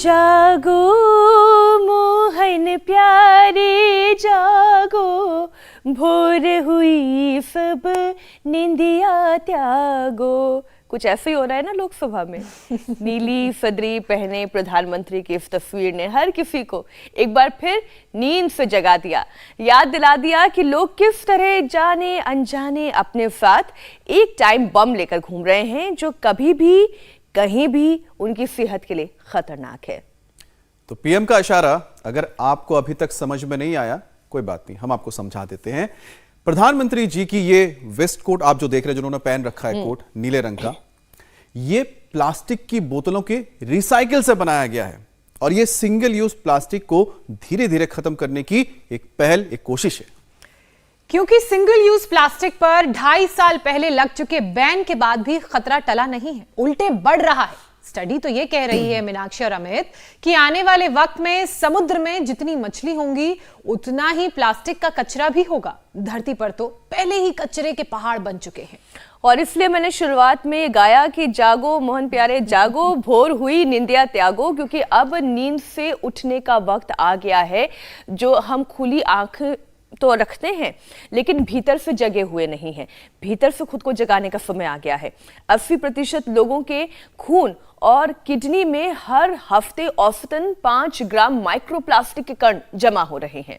जागो मोहन प्यारे जागो, भोर हुई सब निंदिया त्यागो। कुछ ऐसे ही हो रहा है ना लोकसभा में। नीली सदरी पहने प्रधानमंत्री की इस तस्वीर ने हर किसी को एक बार फिर नींद से जगा दिया, याद दिला दिया कि लोग किस तरह जाने अनजाने अपने साथ एक टाइम बम लेकर घूम रहे हैं जो कभी भी कहीं भी उनकी सेहत के लिए खतरनाक है। तो पीएम का इशारा अगर आपको अभी तक समझ में नहीं आया, कोई बात नहीं, हम आपको समझा देते हैं। प्रधानमंत्री जी की ये वेस्ट कोट आप जो देख रहे हैं, जिन्होंने पहन रखा है कोट नीले रंग का, ये प्लास्टिक की बोतलों के रिसाइकिल से बनाया गया है और ये सिंगल यूज प्लास्टिक को धीरे धीरे खत्म करने की एक पहल, एक कोशिश है। क्योंकि सिंगल यूज प्लास्टिक पर 2.5 साल पहले लग चुके बैन के बाद भी खतरा टला नहीं है, उल्टे बढ़ रहा है। स्टडी तो ये कह रही है मीनाक्षी और अमित कि आने वाले वक्त में समुद्र में जितनी मछली होंगी उतना ही प्लास्टिक का कचरा भी होगा। धरती पर तो पहले ही कचरे के पहाड़ बन चुके हैं और इसलिए मैंने शुरुआत में गाया कि जागो मोहन प्यारे जागो, भोर हुई निंदिया त्यागो, क्योंकि अब नींद से उठने का वक्त आ गया है। जो हम खुली आंख तो रखते हैं लेकिन भीतर से जगे हुए नहीं हैं, भीतर से खुद को जगाने का समय आ गया है। 80% लोगों के खून और किडनी में हर हफ्ते औसतन 5 ग्राम माइक्रोप्लास्टिक के कण जमा हो रहे हैं।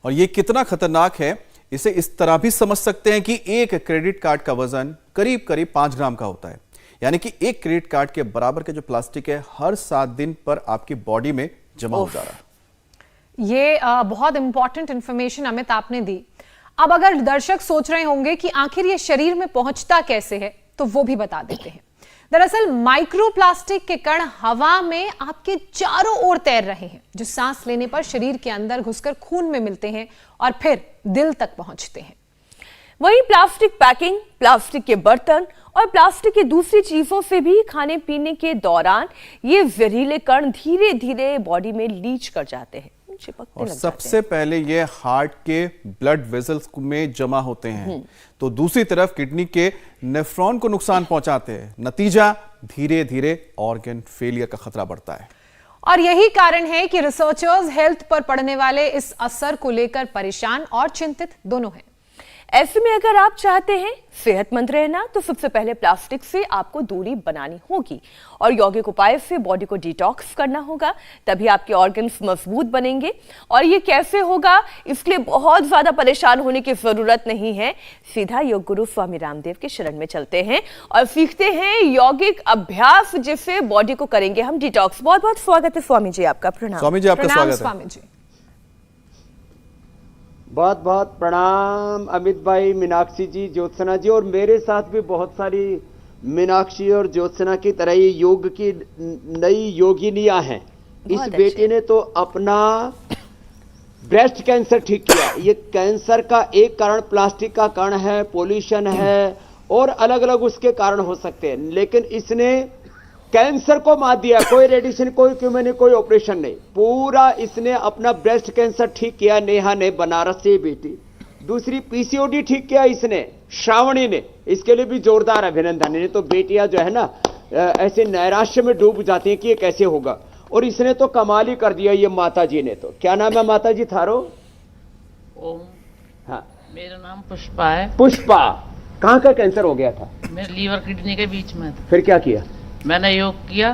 और ये कितना खतरनाक है इसे इस तरह भी समझ सकते हैं कि एक क्रेडिट कार्ड का वजन करीब करीब 5 ग्राम का होता है, यानी कि एक क्रेडिट कार्ड के बराबर के जो प्लास्टिक है हर 7 दिन पर आपकी बॉडी में जमा हो जा रहा है। ये बहुत इंपॉर्टेंट इंफॉर्मेशन अमित आपने दी। अब अगर दर्शक सोच रहे होंगे कि आखिर ये शरीर में पहुंचता कैसे है, तो वो भी बता देते हैं। दरअसल माइक्रोप्लास्टिक के कण हवा में आपके चारों ओर तैर रहे हैं, जो सांस लेने पर शरीर के अंदर घुसकर खून में मिलते हैं और फिर दिल तक पहुंचते हैं। वहीं प्लास्टिक पैकिंग, प्लास्टिक के बर्तन और प्लास्टिक की दूसरी चीजों से भी खाने पीने के दौरान ये जहरीले कण धीरे धीरे बॉडी में लीच कर जाते हैं, और सबसे पहले ये हार्ट के ब्लड वेसल्स में जमा होते हैं, तो दूसरी तरफ किडनी के नेफ्रॉन को नुकसान पहुंचाते हैं। नतीजा धीरे धीरे ऑर्गन फेलियर का खतरा बढ़ता है। और यही कारण है कि रिसर्चर्स हेल्थ पर पड़ने वाले इस असर को लेकर परेशान और चिंतित दोनों हैं। ऐसे में अगर आप चाहते हैं सेहतमंद रहना तो सबसे पहले प्लास्टिक से आपको दूरी बनानी होगी और यौगिक उपाय से बॉडी को डिटॉक्स करना होगा, तभी आपके ऑर्गन्स मजबूत बनेंगे। और ये कैसे होगा, इसलिए बहुत ज्यादा परेशान होने की जरूरत नहीं है। सीधा योग गुरु स्वामी रामदेव के शरण में चलते हैं और सीखते हैं यौगिक अभ्यास जिससे बॉडी को करेंगे हम डिटॉक्स। बहुत बहुत स्वागत है स्वामी जी आपका। प्रणाम स्वामी जी, आपका स्वागत है। स्वामी जी बहुत बहुत प्रणाम अमित भाई, मीनाक्षी जी, ज्योत्सना जी, और मेरे साथ भी बहुत सारी मीनाक्षी और ज्योत्सना की तरह ही योग की नई योगिनियां हैं। इस बेटे ने तो अपना ब्रेस्ट कैंसर ठीक किया। ये कैंसर का एक कारण प्लास्टिक का कारण है, पोल्यूशन है और अलग अलग उसके कारण हो सकते हैं, लेकिन इसने कैंसर को मात दिया। कोई रेडिएशन, कोई कीमो, कोई ऑपरेशन नहीं, पूरा इसने अपना ब्रेस्ट कैंसर ठीक किया। नेहा ने, बनारस से बेटी। दूसरी पीसीओडी ठीक किया इसने, श्रावणी ने, इसके लिए भी जोरदार अभिनंदन। नहीं तो बेटियां जो है ना ऐसे नैराश्य में डूब जाती हैं कि ये कैसे होगा, और इसने तो कमाल ही कर दिया ये माता जी ने। तो क्या नाम है माता जी थारो? ओम। हाँ, मेरा नाम पुष्पा है। पुष्पा, कहाँ का कैंसर हो गया था? मेरे लीवर किडनी के बीच में था। फिर क्या किया? मैंने योग किया।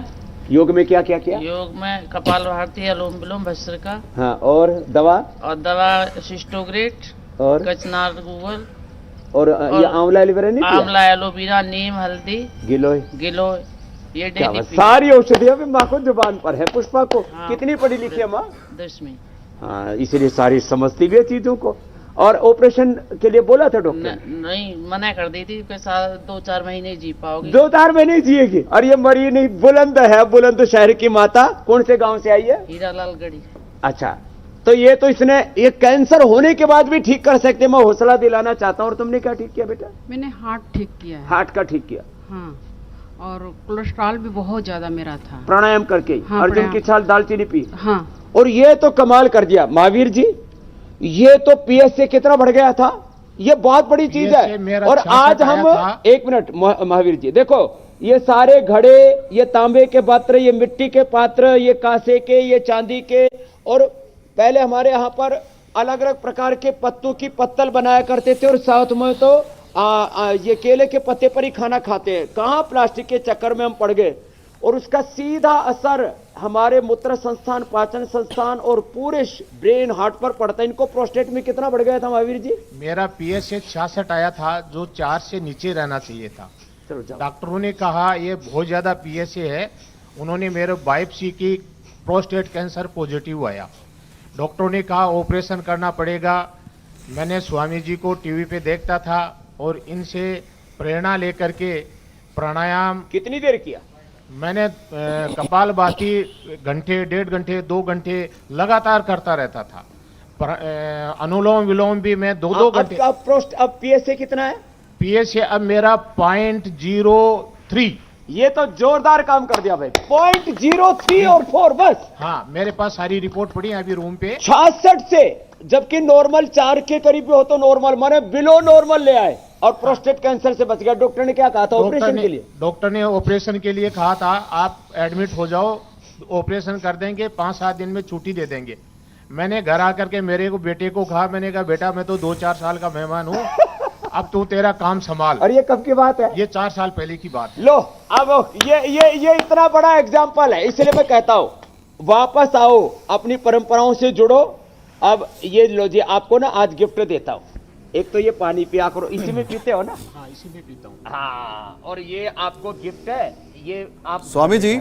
योग में क्या क्या किया? योग में कपालभाति, अनुलोम विलोम, भस्त्रिका। हाँ, और दवा? और दवा सिस्टोग्रेट और कचनार गूगल और ये आंवला एलोवेरा नहीं किया? आंवला, एलोवेरा, नीम, हल्दी, गिलोय, ये डेली सारी औषधियां भी माँ को जुबान पर है। पुष्पा को कितनी पढ़ी लिखी है माँ? 10वीं। हाँ, इसीलिए सारी समझती भी है चीजों को। और ऑपरेशन के लिए बोला था डॉक्टर? नहीं, मना कर दी थी कि 2-4 महीने जी पाओगी। 2-4 महीने जिएगी। और ये मरी नहीं, बुलंद है, बुलंद शहर की माता। कौन से गांव से आई है? हीरालाल गढ़ी। अच्छा, तो ये तो इसने ये कैंसर होने के बाद भी ठीक कर सकते। मैं हौसला दिलाना चाहता हूँ। और तुमने क्या ठीक किया बेटा? मैंने हार्ट ठीक किया है। हार्ट का ठीक किया? हाँ, और कोलेस्ट्रॉल भी बहुत ज्यादा मेरा था। प्राणायाम करके? हाँ, अर्जुन की छाल, दालचीनी पी? हाँ। और ये तो कमाल कर दिया महावीर जी, ये तो पीएस से कितना बढ़ गया था। ये बहुत बड़ी चीज है। और आज हम एक मिनट महावीर जी देखो, ये सारे घड़े, ये तांबे के पात्र, ये मिट्टी के पात्र, ये कांसे के, ये चांदी के, और पहले हमारे यहाँ पर अलग अलग प्रकार के पत्तों की पत्तल बनाया करते थे, और साथ में तो ये केले के पत्ते पर ही खाना खाते हैं। कहाँ प्लास्टिक के चक्कर में हम पड़ गए, और उसका सीधा असर हमारे मूत्र संस्थान, पाचन संस्थान और पूरे ब्रेन, हार्ट पर पड़ता है। इनको प्रोस्टेट में कितना बढ़ गया था महावीर जी? मेरा पीएसए 66 आया था, जो 4 से नीचे रहना चाहिए था। डॉक्टरों ने कहा ये बहुत ज्यादा पीएसए है। उन्होंने मेरे बायोप्सी की, प्रोस्टेट कैंसर पॉजिटिव आया। डॉक्टरों ने कहा ऑपरेशन करना पड़ेगा। मैंने स्वामी जी को टीवी पे देखता था और इनसे प्रेरणा लेकर के प्राणायाम। कितनी देर किया? मैंने कपालभाति घंटे, 1.5 घंटे, 2 घंटे लगातार करता रहता था। अनुलोम विलोम भी मैं 2-2 घंटे। अब पीएसए कितना है? पीएसए अब मेरा 0.03। ये तो जोरदार काम कर दिया भाई। 0.03 और 4 बस। हाँ, मेरे पास सारी रिपोर्ट पड़ी है अभी रूम पे। 66 से, जबकि नॉर्मल 4 के करीब हो तो नॉर्मल, माने बिलो नॉर्मल ले आए, और प्रोस्टेट कैंसर से बच गया। डॉक्टर ने क्या कहा था ऑपरेशन के लिए? डॉक्टर ने ऑपरेशन के लिए कहा था आप एडमिट हो जाओ, ऑपरेशन कर देंगे, 5-7 दिन में छुट्टी दे देंगे। मैंने घर आकर के मेरे को बेटे को कहा, मैंने कहा बेटा मैं तो 2-4 साल का मेहमान हूँ, अब तू तेरा काम संभाल। और ये कब की बात है? ये 4 साल पहले की बात है। लो अब ये इतना बड़ा एग्जाम्पल है, इसलिए मैं कहता हूं वापस आओ, अपनी परंपराओं से जुड़ो। अब ये लो जी, आपको ना आज गिफ्ट देता हूं। एक तो ये पानी पिया करो, इसी में पीते हो ना? हाँ, इसी में पीता हूँ। हाँ, और ये आपको गिफ्ट है। ये आप स्वामी जी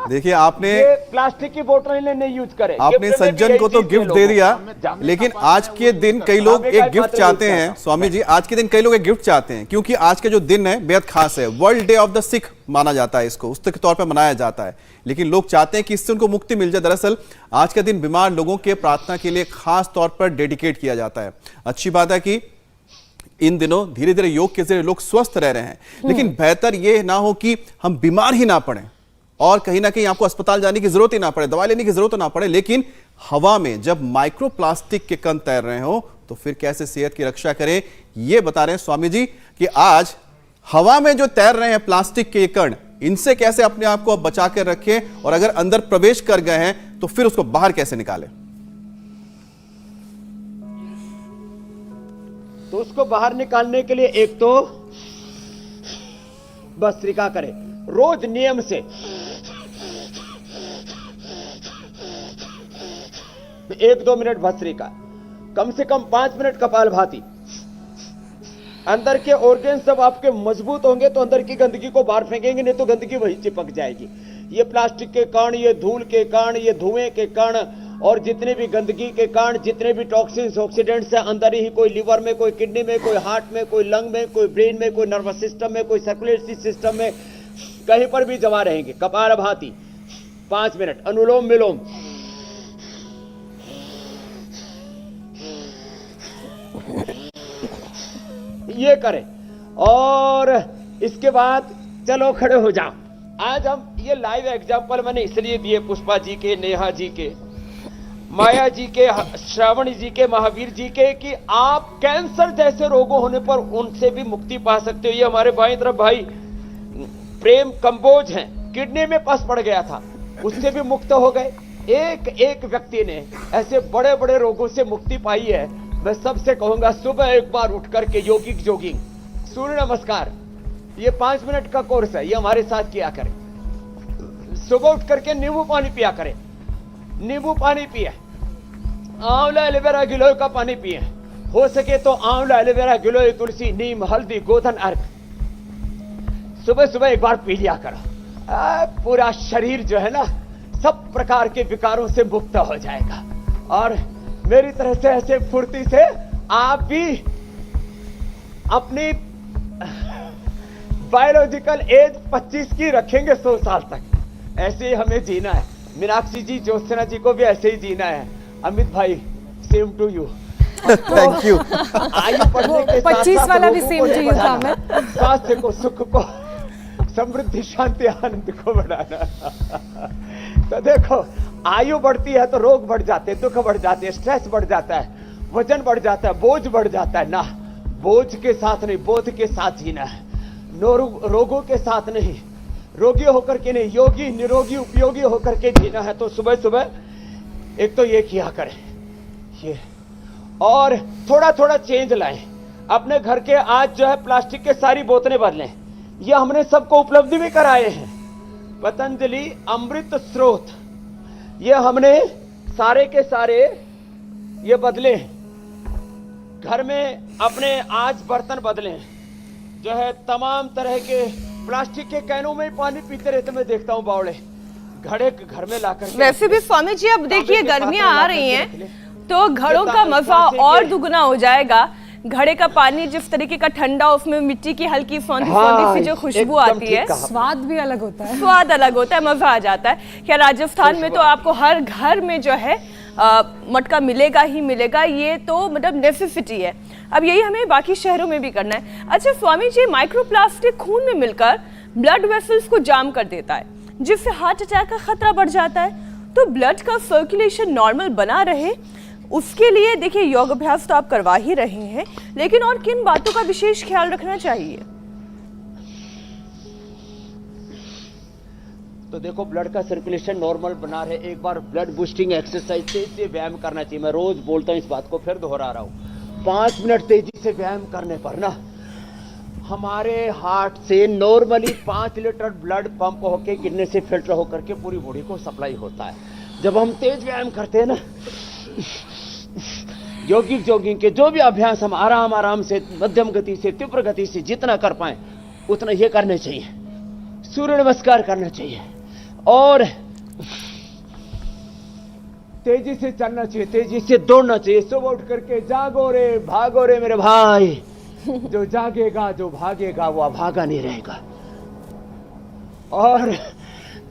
देखिए, आपने ये प्लास्टिक की बोतल नहीं यूज करें। आपने सज्जन को तो गिफ्ट दे दिया, लेकिन आज के दिन कई लोग एक गिफ्ट चाहते हैं। स्वामी जी, आज के दिन कई लोग एक गिफ्ट चाहते हैं, क्योंकि आज का जो दिन है बेहद खास है। वर्ल्ड डे ऑफ द सिक माना जाता है इसको, उसके तौर पर मनाया जाता है, लेकिन लोग चाहते हैं कि इससे उनको मुक्ति मिल जाए। दरअसल आज का दिन बीमार लोगों के प्रार्थना के लिए खास तौर पर डेडिकेट किया जाता है। अच्छी बात है कि इन दिनों धीरे धीरे योग के जरिए लोग स्वस्थ रह रहे हैं, लेकिन बेहतर यह ना हो कि हम बीमार ही ना पड़े और कहीं ना कहीं आपको अस्पताल जाने की जरूरत ही ना पड़े, दवाई लेने की जरूरत ना पड़े। लेकिन हवा में जब माइक्रो प्लास्टिक के कण तैर रहे हो तो फिर कैसे सेहत की रक्षा करें, ये बता रहे हैं स्वामी जी कि आज हवा में जो तैर रहे हैं प्लास्टिक के कण, इनसे कैसे अपने आप को बचा कर रखें, और अगर अंदर प्रवेश कर गए हैं तो फिर उसको बाहर कैसे निकालें। तो उसको बाहर निकालने के लिए एक तो भस्त्रिका करें रोज नियम से। 1-2 मिनट भस्त्रिका, कम से कम 5 मिनट कपालभाति। अंदर के ऑर्गन सब आपके मजबूत होंगे तो अंदर की गंदगी को बाहर फेंकेंगे, नहीं तो गंदगी वहीं चिपक जाएगी। ये प्लास्टिक के कण, ये धूल के कण, ये धुएं के कण, और जितने भी गंदगी के कण, जितने भी टॉक्सिन्स, ऑक्सीडेंट्स है अंदर ही, कोई लिवर में, कोई किडनी में, कोई हार्ट में, कोई लंग में, कोई ब्रेन में, कोई नर्वस सिस्टम में, कोई सर्कुलेटरी सिस्टम में, कहीं पर भी जमा रहेंगे। कपालभाति 5 मिनट, अनुलोम विलोम, ये करें। और इसके बाद चलो खड़े हो जाओ। आज हम ये लाइव एग्जांपल मैंने इसलिए दिए पुष्पा जी के, नेहा जी के, माया जी के, श्रावणी जी के, महावीर जी के, कि आप कैंसर जैसे रोगों होने पर उनसे भी मुक्ति पा सकते हो। ये हमारे बाईं तरफ भाई प्रेम कंबोज हैं, किडनी में पस पड़ गया था, उससे भी मुक्त हो गए। एक एक व्यक्ति ने ऐसे बड़े बड़े रोगों से मुक्ति पाई है। मैं सबसे कहूंगा सुबह एक बार उठ करके योगिक जोगिंग, सूर्य नमस्कार, ये 5 मिनट का कोर्स है, ये हमारे साथ किया करें। सुबह उठ करके नींबू पानी पिया करें, नींबू पानी पिए, आंवला एलोवेरा गिलोय का पानी पिए, हो सके तो आंवला एलोवेरा गिलोय तुलसी नीम हल्दी गोधन अर्क सुबह सुबह एक बार पी लिया करो। पूरा शरीर जो है ना सब प्रकार के विकारों से मुक्त हो जाएगा। और मेरी तरह से ऐसे फुर्ती से आप भी अपनी बायोलॉजिकल एज 25 की रखेंगे 100 साल तक। ऐसे ही हमें जीना है। मीनाक्षी जी, ज्योत्सना जी को भी ऐसे ही जीना है। अमित भाई, same to you. Thank you. आयु बढ़ने के 25 वाला भी सेम टू यू था। अमित, स्वास्थ्य को, सुख को, समृद्धि, शांति, आनंद को बढ़ाना। तो देखो, आयु बढ़ती है तो रोग बढ़ जाते हैं, दुख बढ़ जाते हैं, स्ट्रेस बढ़ जाता है, वजन बढ़ जाता है, बोझ बढ़ जाता है ना। बोझ के साथ नहीं, बोध के साथ जीना है। रोगों के साथ नहीं, रोगी होकर के नहीं, योगी निरोगी उपयोगी होकर के जीना है। तो सुबह सुबह एक तो ये किया करें, ये, और थोड़ा थोड़ा चेंज लाएं अपने घर के। आज जो है प्लास्टिक के सारी बोतलें बदलें, ये हमने सबको उपलब्धि भी कराए हैं। पतंजलि अमृत स्रोत, ये हमने सारे के सारे ये बदले। घर में अपने आज बर्तन बदले, जो है तमाम तरह के प्लास्टिक के कैनों में पानी पीते रहते मैं देखता हूँ बावड़े, घड़े घर में लाकर। वैसे भी स्वामी जी अब देखिए गर्मियां आ रही हैं तो घड़ों का मजा और दुगना हो जाएगा। घड़े का पानी जिस तरीके का ठंडा, उसमें मिट्टी की हल्की सौंधी सी जो खुशबू आती है, स्वाद भी अलग होता है, स्वाद अलग होता है, मजा आ जाता है। क्या राजस्थान में तो आपको हर घर में जो है मटका मिलेगा ही मिलेगा, ये तो मतलब नेसेसिटी है। अब यही हमें बाकी शहरों में भी करना है। अच्छा स्वामी जी, माइक्रोप्लास्टिक खून में मिलकर ब्लड वेसल्स को जाम कर देता है, जिससे हार्ट अटैक का खतरा बढ़ जाता है। तो ब्लड का सर्कुलेशन नॉर्मल बना रहे, उसके लिए देखिए योग अभ्यास तो आप करवा ही रहे हैं, लेकिन और किन बातों का विशेष ख्याल रखना चाहिए? तो देखो, ब्लड का सर्कुलेशन नॉर्मल बना रहे, एक बार ब्लड बूस्टिंग एक्सरसाइज से व्यायाम करना चाहिए। मैं रोज बोलता हूं इस बात को, फिर दोहरा रहा हूं। 5 मिनट तेजी से व्यायाम करने पर ना हमारे हार्ट से नॉर्मली 5 लीटर ब्लड पंप होके किडनी से फिल्टर होकर के पूरी बॉडी को सप्लाई होता है। जब हम तेज व्यायाम करते हैं ना, यौगिक जॉगिंग के जो भी अभ्यास हम आराम आराम से, मध्यम गति से, तीव्र गति से जितना कर पाए उतना ये करने चाहिए। सूर्य नमस्कार करना चाहिए और तेजी से चलना चाहिए, तेजी से दौड़ना चाहिए। सुबह उठ करके जागो रे भागो रे मेरे भाई, जो जागेगा जो भागेगा वो अभागा नहीं रहेगा। और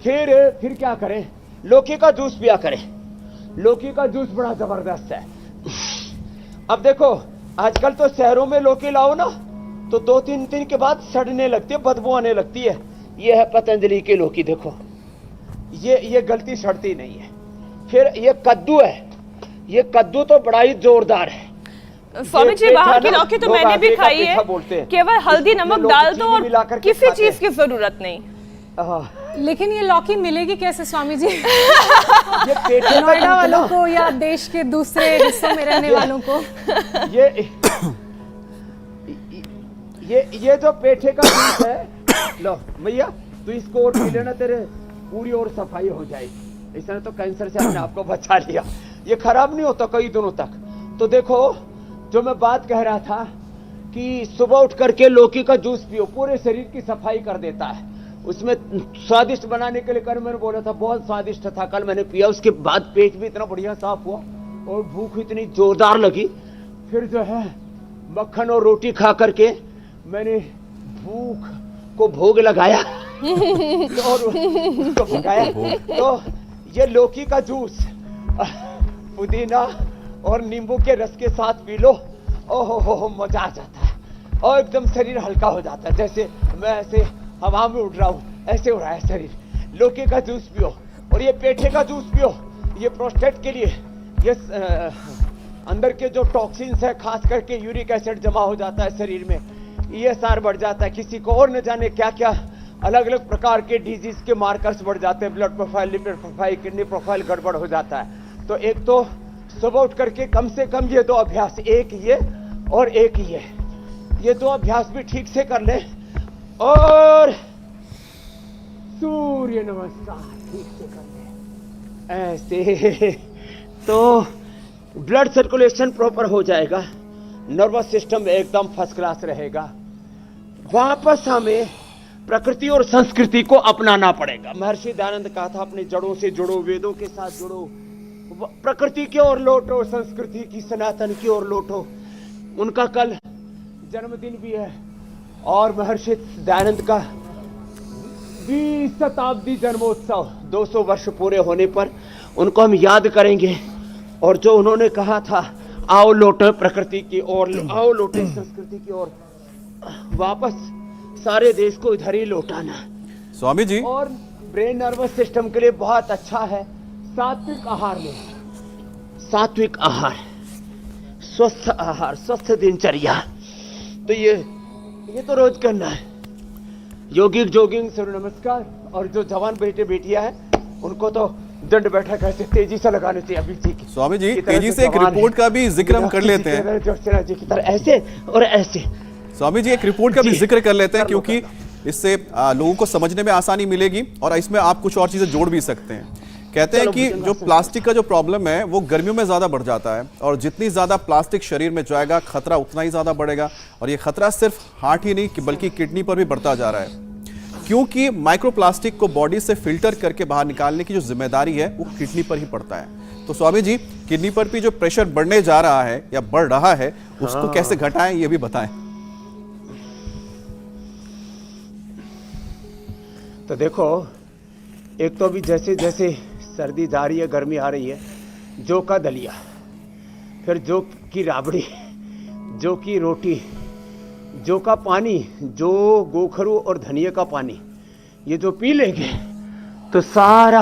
फिर क्या करें? लौकी का जूस पिया करें। लौकी का जूस बड़ा जबरदस्त है। अब देखो, आजकल तो शहरों में लौकी लाओ ना तो 2-3 दिन के बाद सड़ने लगती है, बदबू आने लगती है। ये है पतंजलि की लौकी, देखो ये गलती सड़ती नहीं है। फिर ये कद्दू है, ये कद्दू तो बड़ा ही जोरदार है। स्वामी जी, बाहर की लौकी तो मैंने भी खाई है, केवल हल्दी नमक डाल दो और किसी चीज की जरूरत नहीं। लेकिन ये लौकी मिलेगी कैसे स्वामी जी? ये नोएडा वालों को या देश के दूसरे हिस्सों में रहने वालों को? ये जो पेठे का जूस है, लो भैया तू इसको और पी लेना, तेरे पूरी और सफाई हो जाएगी। इसने तो कैंसर से अपने आप को बचा लिया। ये खराब नहीं होता कई दिनों तक। तो देखो, जो मैं बात कह रहा था कि सुबह उठ करके लौकी का जूस पियो, पूरे शरीर की सफाई कर देता है। उसमें स्वादिष्ट बनाने के लिए कल मैंने बोला था, बहुत स्वादिष्ट था। कल मैंने पिया, उसके बाद पेट भी इतना बढ़िया साफ हुआ और भूख इतनी जोरदार लगी। फिर जो है मक्खन और रोटी खा करके मैंने भूख को भोग लगाया और उसको भगाया। तो ये लौकी का जूस पुदीना और नींबू के रस के साथ पी लो, ओहो मजा आ जाता है और एकदम शरीर हल्का हो जाता है। जैसे मैं ऐसे हवा में उड़ रहा हूं, ऐसे उड़ रहा है शरीर। लौकी का जूस पियो और ये पेठे का जूस पियो। ये प्रोस्टेट के लिए, ये अंदर के जो टॉक्सिन्स है, खास करके यूरिक एसिड जमा हो जाता है शरीर में, ये सार बढ़ जाता है। किसी को और न जाने क्या क्या अलग अलग प्रकार के डिजीज के मार्कर्स बढ़ जाते हैं, blood profile, lipid profile, kidney profile गड़बड़ हो जाता है। तो एक तो सुबह उठ करके कम से कम ये 2 अभ्यास, एक ये और एक ये 2 अभ्यास भी ठीक से कर ले और सूर्य नमस्कार ठीक से कर ले, ऐसे तो ब्लड सर्कुलेशन प्रॉपर हो जाएगा, नर्वस सिस्टम एकदम फर्स्ट क्लास रहेगा। वापस हमें प्रकृति और संस्कृति को अपनाना पड़ेगा। महर्षि दयानंद कहा था, अपनी जड़ों से जुड़ो, वेदों के साथ जुड़ो, प्रकृति की ओर लौटो, संस्कृति की, सनातन की ओर लौटो। उनका कल जन्मदिन भी है और महर्षि दयानंद का 20 शताब्दी जन्मोत्सव, 200 वर्ष पूरे होने पर उनको हम याद करेंगे। और जो उन्होंने कहा था, आओ लौटे प्रकृति की ओर, आओ लौटे संस्कृति की ओर, वापस सारे देश को इधर ही लौटाना। स्वामी जी, और ब्रेन नर्वस सिस्टम के लिए बहुत अच्छा है सात्विक आहार में, सात्विक आहार, स्वस्थ आहार, स्वस्थ दिनचर्या। तो ये तो रोज करना है। योगिक जोगिंग सूर्य नमस्कार, और जो जवान बेटे बेटियां हैं उनको तो दंड बैठक ऐसे तेजी से लगाने चाहिए अभी जी की। स्वामी जी की तरह तेजी जो से एक जवान रिपोर्ट है, का भी जिक्र हम कर लेते हैं। ज्योत्सना जी की तरह ऐसे और ऐसे। स्वामी जी एक रिपोर्ट का भी जी, जिक्र कर लेते हैं कर लो, क्योंकि कर इससे लोगों को समझने में आसानी मिलेगी और इसमें आप कुछ और चीजें जोड़ भी सकते हैं। कहते हैं चलो, कि भूषण जो भाई, प्लास्टिक का जो प्रॉब्लम है वो गर्मियों में ज्यादा बढ़ जाता है और जितनी ज्यादा प्लास्टिक शरीर में जाएगा खतरा उतना ही ज्यादा बढ़ेगा और ये खतरा सिर्फ हार्ट ही नहीं बल्कि किडनी पर भी बढ़ता जा रहा है क्योंकि माइक्रोप्लास्टिक को बॉडी से फिल्टर करके बाहर निकालने की जो जिम्मेदारी है वो किडनी पर ही पड़ता है। तो स्वामी जी किडनी पर भी जो प्रेशर बढ़ने जा रहा है या बढ़ रहा है उसको कैसे घटाएं ये भी बताएं। तो देखो, एक तो अभी जैसे जैसे सर्दी जा रही है, गर्मी आ रही है, जौ का दलिया, फिर जौ की राबड़ी, जौ की रोटी, जौ का पानी, जौ, गोखरू और धनिया का पानी, ये जो पी लेंगे तो सारा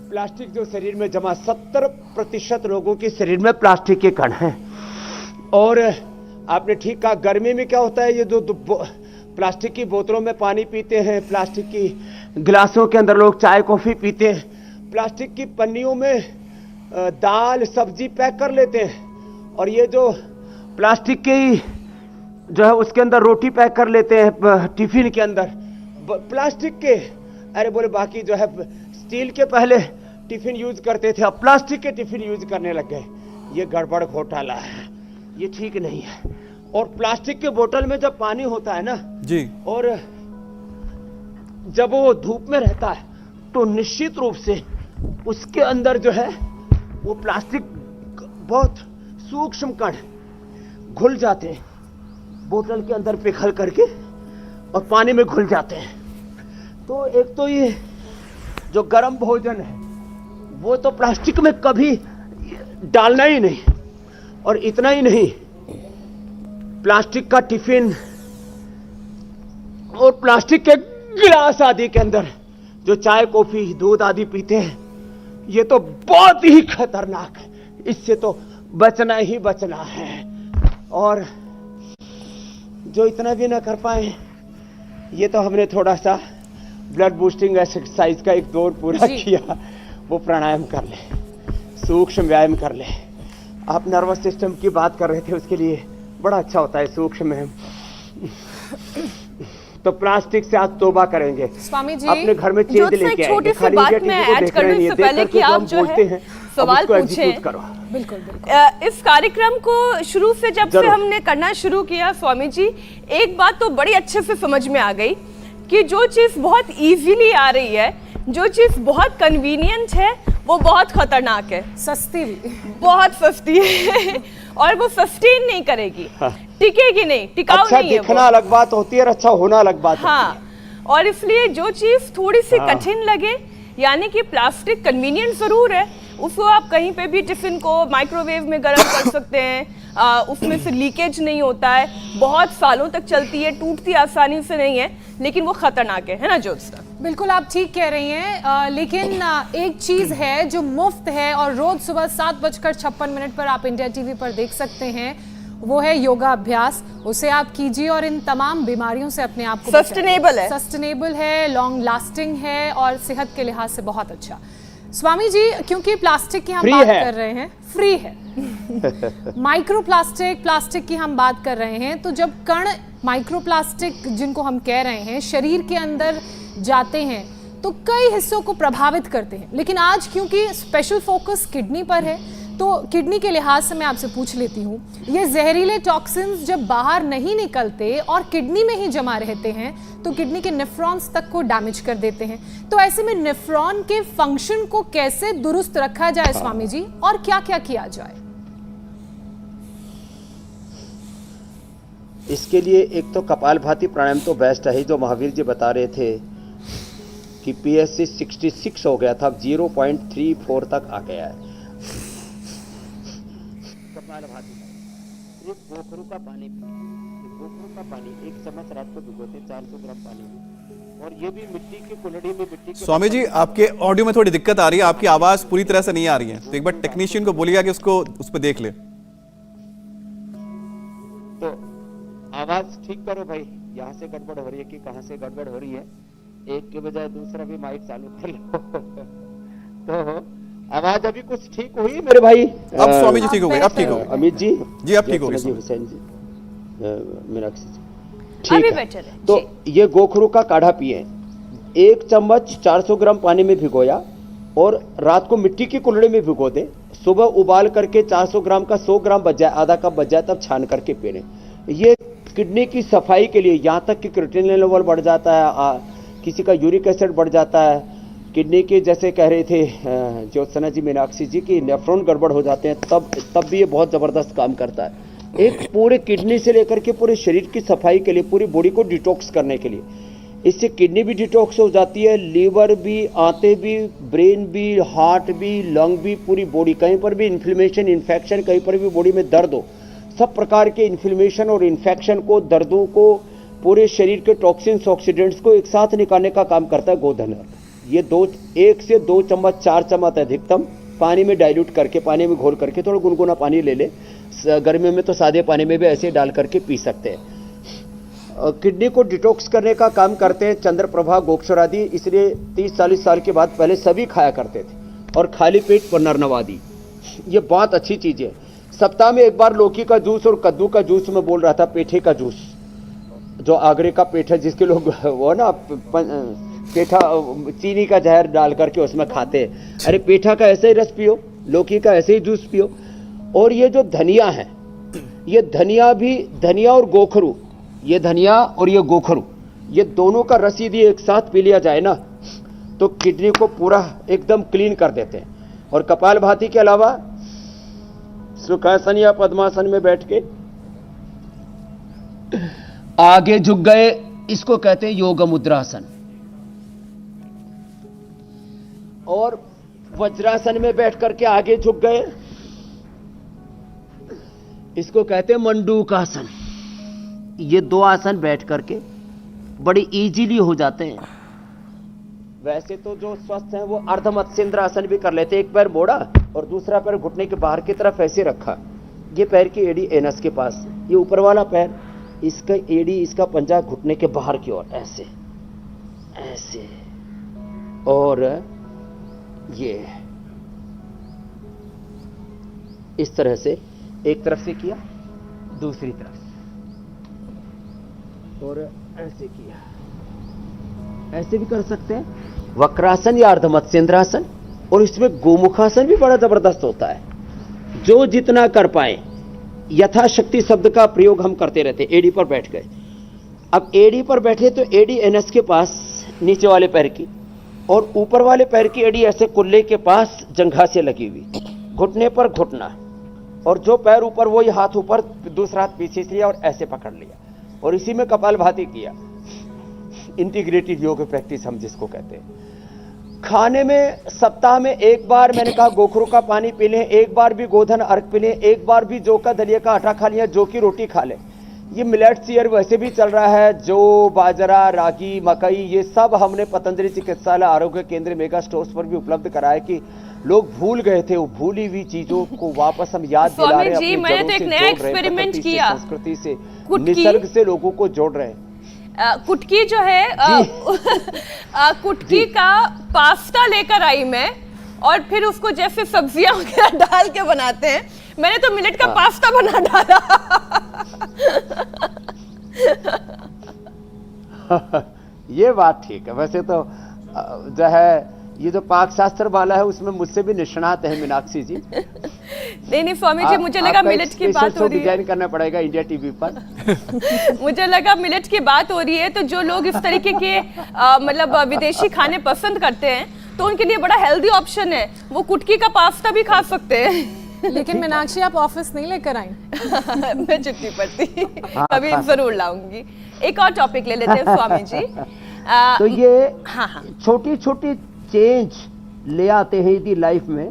प्लास्टिक जो शरीर में जमा, 70% लोगों के शरीर में प्लास्टिक के कण हैं। और आपने ठीक कहा, गर्मी में क्या होता है, ये जो प्लास्टिक की बोतलों में पानी पीते हैं, प्लास्टिक की गिलासों के अंदर लोग चाय कॉफी पीते हैं, प्लास्टिक की पन्नियों में दाल सब्जी पैक कर लेते हैं, और ये जो प्लास्टिक के जो है उसके अंदर रोटी पैक कर लेते हैं टिफिन के अंदर प्लास्टिक के। अरे बोले बाकी जो है स्टील के पहले टिफिन यूज करते थे, अब प्लास्टिक के टिफिन यूज करने लग गए। ये गड़बड़ घोटाला है, ये ठीक नहीं है। और प्लास्टिक के बोतल में जब पानी होता है ना जी, और जब वो धूप में रहता है तो निश्चित रूप से उसके अंदर जो है वो प्लास्टिक बहुत सूक्ष्म कण घुल जाते हैं, बोतल के अंदर पिघल करके और पानी में घुल जाते हैं। तो एक तो ये जो गर्म भोजन है वो तो प्लास्टिक में कभी डालना ही नहीं, और इतना ही नहीं, प्लास्टिक का टिफिन और प्लास्टिक के गिलास आदि के अंदर जो चाय कॉफी दूध आदि पीते हैं, ये तो बहुत ही खतरनाक है, इससे तो बचना ही बचना है। और जो इतना भी ना कर पाए, ये तो हमने थोड़ा सा ब्लड बूस्टिंग एक्सरसाइज का एक दौर पूरा किया, वो प्राणायाम कर ले, सूक्ष्म व्यायाम कर ले। आप नर्वस सिस्टम की बात कर रहे थे, उसके लिए बड़ा अच्छा होता है सूक्ष्म व्यायाम। तो प्लास्टिक से आज तौबा करेंगे, स्वामी जी अपने घर में चेंज ज्योत्सना, लेके एक छोटी आएंगे। सी खाली बात इंडिया मैं टीवी को ऐड देख कर रहे लूं नहीं है, इससे देख पहले करके कि जो आप हम जो बोलते है हैं, अब सवाल उसको पूछें। execute करो। बिल्कुल बिल्कुल। इस कार्यक्रम को शुरू से जब से हमने करना शुरू किया स्वामी जी, एक बात तो बड़ी अच्छे से समझ में आ गई कि जो चीज़ बहुत इजीली आ रही है, जो चीज़ बहुत कन्वीनियंट है, वो बहुत खतरनाक है, सस्ती भी बहुत सस्ती है और वो सस्टेन नहीं करेगी, टिकेगी नहीं, टिकाऊ अच्छा नहीं है वो। दिखना अलग बात होती है और अच्छा होना अलग बात होती है। हाँ, और इसलिए जो चीज़ थोड़ी सी कठिन लगे, यानी कि प्लास्टिक कन्वीनियंट जरूर है, उसको आप कहीं पे भी टिफिन को माइक्रोवेव में गर्म कर सकते हैं, उसमें से लीकेज नहीं होता है, बहुत सालों तक चलती है, टूटती आसानी से नहीं है, लेकिन वो खतरनाक है ना ज्योत्सना? बिल्कुल आप ठीक कह रही हैं, लेकिन एक चीज़ है जो मुफ्त है और रोज सुबह 7:56 पर आप इंडिया टीवी पर देख सकते हैं, वो है योगा अभ्यास। उसे आप कीजिए और इन तमाम बीमारियों से अपने आप को सस्टेनेबल है, सस्टेनेबल है, लॉन्ग लास्टिंग है और सेहत के लिहाज से बहुत अच्छा। स्वामी जी, क्योंकि प्लास्टिक की हम बात कर रहे हैं, फ्री है माइक्रो प्लास्टिक की हम बात कर रहे हैं, तो जब कण माइक्रोप्लास्टिक जिनको हम कह रहे हैं शरीर के अंदर जाते हैं तो कई हिस्सों को प्रभावित करते हैं, लेकिन आज क्योंकि स्पेशल फोकस किडनी पर है, तो किडनी के लिहाज से मैं आपसे पूछ लेती हूँ, ये जहरीले टॉक्सिन्स जब बाहर नहीं निकलते और किडनी में ही जमा रहते हैं तो किडनी के नेफ्रॉन्स तक को डैमेज कर देते हैं, तो ऐसे में नेफ्रॉन के फंक्शन को कैसे दुरुस्त रखा जाए स्वामी जी, और क्या क्या किया जाए? इसके लिए एक तो कपालभाति प्राणायाम तो बेस्ट है ही, जो महावीर जी बता रहे थे कि पीएससी 66 हो गया था, अब 0.34 तक आ गया है। कपालभाति एक गोखरू का पानी, गोखरू का पानी 1 चम्मच रात को भिगोते 400 ग्राम पानी में, और ये भी मिट्टी की कुल्हड़ी में मिट्टी के। स्वामी जी आपके ऑडियो में थोड़ी दिक्कत आ रही है, आपकी आवाज पूरी तरह से नहीं आ रही है, तो एक बार टेक्नीशियन को बोलिएगा कि उसको उस पर देख ले। तो आवाज ठीक करो भाई, यहाँ से गड़बड़ हो रही है कि कहाँ से गड़बड़ हो रही है, एक के बजाय दूसरा भी माइक चालू कर लो। तो आवाज अभी कुछ ठीक हुई मेरे भाई? अब स्वामी जी ठीक हो गए, अब ठीक हो गए। अमित जी जी, अब ठीक हो गए जी, स्वामी। हुसैन जी, मीनाक्षी जी, अभी ठीक है। बेटर है तो जी। ये गोखरू का काढ़ा पिए, 1 चम्मच 400 ग्राम पानी में भिगोया और रात को मिट्टी की कुल्हड़ी में भिगो दे, सुबह उबाल करके 400 ग्राम का 100 ग्राम बच जाए, आधा कप बच जाए, तब छान करके पी लें। ये किडनी की सफाई के लिए, यहाँ तक कि क्रिएटिनिन लेवल बढ़ जाता है, किसी का यूरिक एसिड बढ़ जाता है, किडनी के जैसे कह रहे थे ज्योत्सना जी, मीनाक्षी जी की नेफ्रॉन गड़बड़ हो जाते हैं, तब भी ये बहुत ज़बरदस्त काम करता है। एक पूरे किडनी से लेकर के पूरे शरीर की सफाई के लिए, पूरी बॉडी को डिटॉक्स करने के लिए। इससे किडनी भी डिटॉक्स हो जाती है, लीवर भी, आंतें भी, ब्रेन भी, हार्ट भी, लंग भी, पूरी बॉडी, कहीं पर भी इन्फ्लेमेशन, इन्फेक्शन, कहीं पर भी बॉडी में दर्द हो, सब प्रकार के इन्फ्लेमेशन और इन्फेक्शन को, दर्दों को, पूरे शरीर के टॉक्सिन्स, ऑक्सीडेंट्स को एक साथ निकालने का काम करता है गोधन अर्क। ये 1 से 2 चम्मच, 4 चम्मच अधिकतम पानी में डाइल्यूट करके, पानी में घोल करके, थोड़ा गुनगुना पानी ले ले, गर्मियों में तो सादे पानी में भी ऐसे डाल करके पी सकते हैं। किडनी को डिटॉक्स करने का काम करते हैं चंद्रप्रभा, गोक्षर आदि, इसलिए 30-40 साल के बाद पहले सभी खाया करते थे, और खाली पेट पर नरनवादी, ये बहुत अच्छी चीज़ है। सप्ताह में 1 बार लौकी का जूस और कद्दू का जूस में बोल रहा था, पेठे का जूस, जो आगरे का पेठा जिसके लोग वो ना पेठा चीनी का जहर डाल करके उसमें खाते हैं, अरे पेठा का ऐसे ही रस पियो, लौकी का ऐसे ही जूस पियो। और ये जो धनिया है, ये धनिया भी, धनिया और गोखरू, ये धनिया और ये गोखरू, ये दोनों का रस यदि एक साथ पी लिया जाए ना, तो किडनी को पूरा एकदम क्लीन कर देते हैं। और कपालभाति के अलावा सुखासन या पद्मासन में बैठ के आगे झुक गए, इसको कहते हैं योग मुद्रासन। और वज्रासन में बैठ करके आगे झुक गए, इसको कहते हैं मंडूकासन। ये 2 आसन बैठ करके बड़ी इजीली हो जाते हैं। वैसे तो जो स्वस्थ हैं वो अर्धमत्स्येंद्रासन भी कर लेते हैं, एक पैर मोड़ा और दूसरा पैर घुटने के बाहर की तरफ ऐसे रखा, ये पैर की एड़ी एनस के पास, ये ऊपर वाला पैर, इसका एड़ी, इसका पंजा घुटने के बाहर की ओर, ऐसे ऐसे, और ये इस तरह से एक तरफ से किया, दूसरी तरफ से, और ऐसे किया, ऐसे भी कर सकते हैं, वक्रासन या अर्धमत्स्येंद्रासन। और इसमें गोमुखासन भी बड़ा जबरदस्त होता है, जो जितना कर पाए, यथाशक्ति शब्द का प्रयोग हम करते रहते। एड़ी पर बैठ गए, अब एड़ी पर बैठे तो एड़ी एनस के पास नीचे वाले पैर की, और ऊपर वाले पैर की एड़ी ऐसे कुल्ले के पास जंघा से लगी हुई, घुटने पर घुटना, और जो पैर ऊपर वही हाथ ऊपर, दूसरा हाथ पीछे से लिया और ऐसे पकड़ लिया, और इसी में कपालभाति किया। इंटीग्रेटेड योग प्रैक्टिस हम जिसको कहते हैं। खाने में सप्ताह में 1 बार मैंने कहा गोखरू का पानी पी लें, 1 बार भी गोधन अर्क पी लें, 1 बार भी जौ का दलिया का आटा खा लिया, जौ की रोटी खा लें। ये मिलेट्स ईयर वैसे भी चल रहा है, जौ, बाजरा, रागी, मकई, ये सब हमने पतंजलि चिकित्सालय आरोग्य केंद्र मेगा स्टोर्स पर भी उपलब्ध कराया कि लोग भूल गए थे, वो भूली हुई चीजों को वापस हम याद दिला रहे हैं, स्वामी जी, मैंने तो एक नया एक्सपेरिमेंट किया, संस्कृति से, निसर्ग से लोगों को जोड़ रहे हैं। कुटकी जो है, कुटकी का पास्ता लेकर आई मैं, और फिर उसको जैसे सब्जियां वगैरह डाल के बनाते हैं, मैंने तो मिलेट का पास्ता बना डाला। ये बात ठीक है। वैसे तो जो है ये जो पाक शास्त्र वाला है उसमें मुझसे भी निष्णात है मीनाक्षी जी। नहीं स्वामी जी, मुझे लगा मिलेट की बात हो रही है, डिजाइन करना पड़ेगा इंडिया टीवी पर। मुझे लगा मिलेट की बात हो रही है, तो जो लोग इस तरीके के मतलब विदेशी खाने पसंद करते हैं, तो उनके लिए बड़ा हेल्दी ऑप्शन है, वो कुटकी का पास्ता भी खा सकते हैं। लेकिन मीनाक्षी, आप ऑफिस नहीं लेकर आई? मैं छुट्टी पर थी, अभी जरूर लाऊंगी। एक और टॉपिक ले लेते हैं स्वामी जी। तो ये छोटी छोटी चेंज ले आते हैं यदि लाइफ में,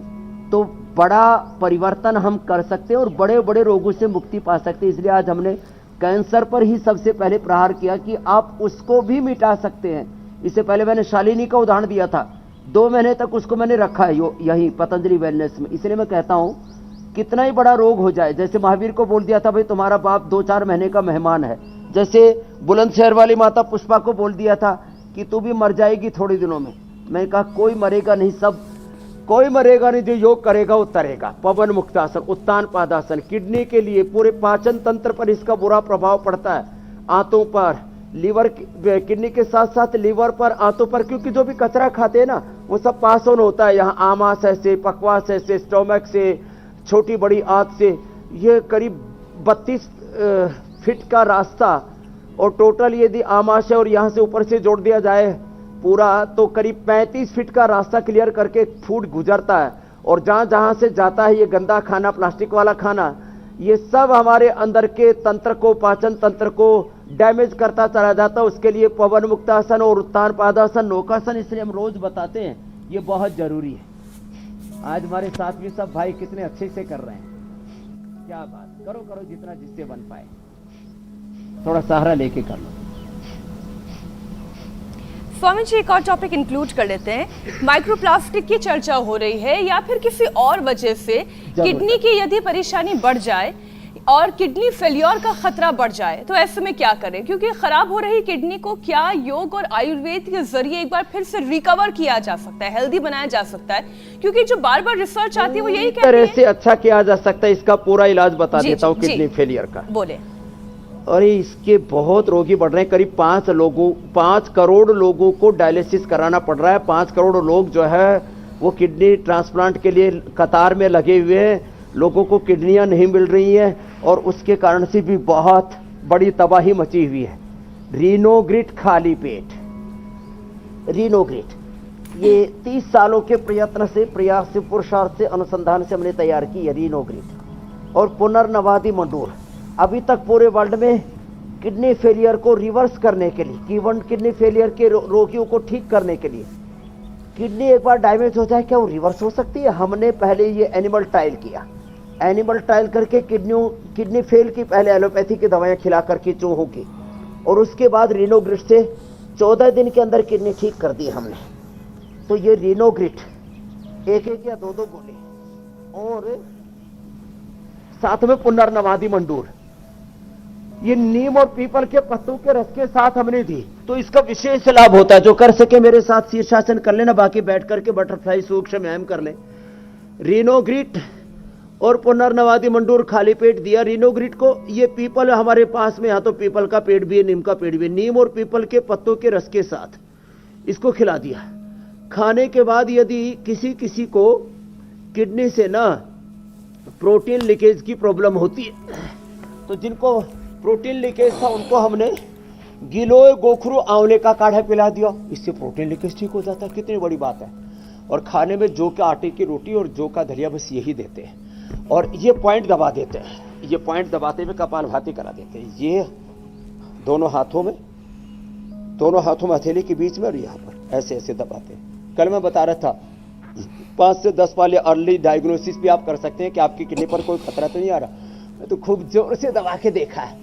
तो बड़ा परिवर्तन हम कर सकते हैं और बड़े बड़े रोगों से मुक्ति पा सकते हैं। इसलिए आज हमने कैंसर पर ही सबसे पहले प्रहार किया कि आप उसको भी मिटा सकते हैं। इससे पहले मैंने शालिनी का उदाहरण दिया था, 2 महीने तक उसको मैंने रखा है यही पतंजलि वेलनेस में। इसलिए मैं कहता हूं, कितना ही बड़ा रोग हो जाए, जैसे महावीर को बोल दिया था भाई तुम्हारा बाप 2-4 महीने का मेहमान है, जैसे बुलंदशहर वाली माता पुष्पा को बोल दिया था कि तू भी मर जाएगी थोड़े दिनों में। मैं कहा कोई मरेगा नहीं, सब कोई मरेगा नहीं, जो योग करेगा वो तरेगा। पवन मुक्तासन, उत्तान पादासन किडनी के लिए, पूरे पाचन तंत्र पर इसका बुरा प्रभाव पड़ता है, आंतों पर, लीवर, किडनी के साथ साथ लीवर पर, आंतों पर, क्योंकि जो भी कचरा खाते हैं ना वो सब पास ऑन होता है यहाँ आमाशय से, पक्वाशय से, स्टोमक से, छोटी बड़ी आंत से। ये करीब 32 फीट का रास्ता, और टोटल यदि आमाशय और यहाँ से ऊपर से जोड़ दिया जाए पूरा, तो करीब 35 फीट का रास्ता क्लियर करके फूड गुजरता है। और जहाँ जहाँ से जाता है ये गंदा खाना, प्लास्टिक वाला खाना, ये सब हमारे अंदर के तंत्र को, पाचन तंत्र को डैमेज करता चला जाता है। उसके लिए पवन मुक्तासन और उत्तान पादासन, नौकासन, इसलिए हम रोज बताते हैं, ये बहुत जरूरी है। आज हमारे साथ भी सब भाई कितने अच्छे से कर रहे हैं, क्या बात। करो करो जितना जिससे बन पाए, थोड़ा सहारा लेके कर लो। स्वामी जी, एक और टॉपिक इंक्लूड कर लेते हैं। माइक्रोप्लास्टिक की चर्चा हो रही है, या फिर किसी और वजह से किडनी की यदि परेशानी बढ़ जाए और किडनी फेलियर का खतरा बढ़ जाए, तो ऐसे में क्या करें? क्योंकि खराब हो रही किडनी को क्या योग और आयुर्वेद के जरिए एक बार फिर से रिकवर किया जा सकता है, हेल्दी बनाया जा सकता है? क्योंकि जो बार बार रिसर्च आती है वो यही कहती है से अच्छा किया जा सकता है। इसका पूरा इलाज बता देता हूँ किडनी फेलियर का। बोले। और इसके बहुत रोगी बढ़ रहे हैं, करीब 5 करोड़ लोगों को डायलिसिस कराना पड़ रहा है। 5 करोड़ लोग जो है वो किडनी ट्रांसप्लांट के लिए कतार में लगे हुए हैं, लोगों को किडनियां नहीं मिल रही हैं, और उसके कारण से भी बहुत बड़ी तबाही मची हुई है। रीनोग्रिट खाली पेट, रीनोग्रिट ये 30 सालों के प्रयत्न से, प्रयास से, पुरुषार्थ से, अनुसंधान से हमने तैयार की है रीनोग्रिट। और पुनर्नवादी मंडूर अभी तक पूरे वर्ल्ड में किडनी फेलियर को रिवर्स करने के लिए, किडनी फेलियर के रोगियों को ठीक करने के लिए, किडनी एक बार डैमेज हो जाए क्या वो रिवर्स हो सकती है? हमने पहले ये एनिमल ट्रायल किया। एनिमल ट्रायल करके किडनी फेल की पहले एलोपैथी की दवाइयाँ खिला करके चूहों की, और उसके बाद रीनोग्रिट से 14 दिन के अंदर किडनी ठीक कर दी हमने। तो ये रीनोग्रिट 1-1 या 2-2 गोले, और साथ में पुनर्नवादी मंडूर, ये नीम और पीपल के पत्तों के रस के साथ हमने दी। तो इसका विशेष लाभ होता है। जो कर सके मेरे साथ शीर्षासन कर लेना, बाकी बैठ करके बटरफ्लाई सूक्ष्म व्यायाम कर ले। रीनोग्रिट और पुनर्नवादी मंडूर खाली पेट दिया। रीनोग्रिट को, ये पीपल हमारे पास में, यहाँ तो पीपल का पेड़ भी है, नीम का पेड़ भी है, नीम और पीपल के पत्तों के रस के साथ इसको खिला दिया। खाने के बाद यदि किसी को किडनी से ना प्रोटीन लीकेज की प्रॉब्लम होती है, तो जिनको प्रोटीन लीकेज था उनको हमने गिलोय गोखरू आंवले का काढ़ा पिला दिया, इससे प्रोटीन लीकेज ठीक हो जाता है। कितनी बड़ी बात है। और खाने में जौ के आटे की रोटी और जौ का दलिया, बस यही देते हैं। और ये पॉइंट दबा देते हैं, ये पॉइंट दबाते हुए कपालभाति करा देते हैं। ये दोनों हाथों में हथेली के बीच में, और यहाँ पर ऐसे ऐसे दबाते हैं। कल मैं बता रहा था 5 से 10 वाले अर्ली डायग्नोसिस भी आप कर सकते हैं कि आपकी किडनी पर कोई खतरा तो नहीं आ रहा। मैं तो खूब जोर से दबा के देखा है,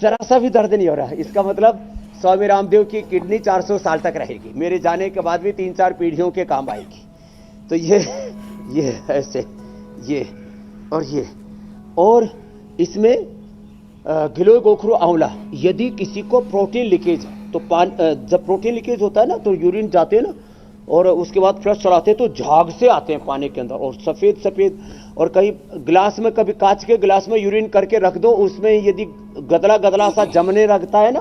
जरा सा भी दर्द नहीं हो रहा। इसका मतलब स्वामी रामदेव की किडनी 400 साल तक रहेगी, मेरे जाने के बाद भी 3-4 पीढ़ियों के काम आएगी। तो ये ऐसे, ये और इसमें गिलोय गोखरू आंवला। यदि किसी को प्रोटीन लीकेज, तो जब प्रोटीन लीकेज होता है ना, तो यूरिन जाते हैं ना, और उसके बाद फ्लश चलाते हैं तो झाग से आते हैं पानी के अंदर, और सफेद। और कहीं ग्लास में, कभी कांच के ग्लास में यूरिन करके रख दो, उसमें यदि गदला सा जमने लगता है ना,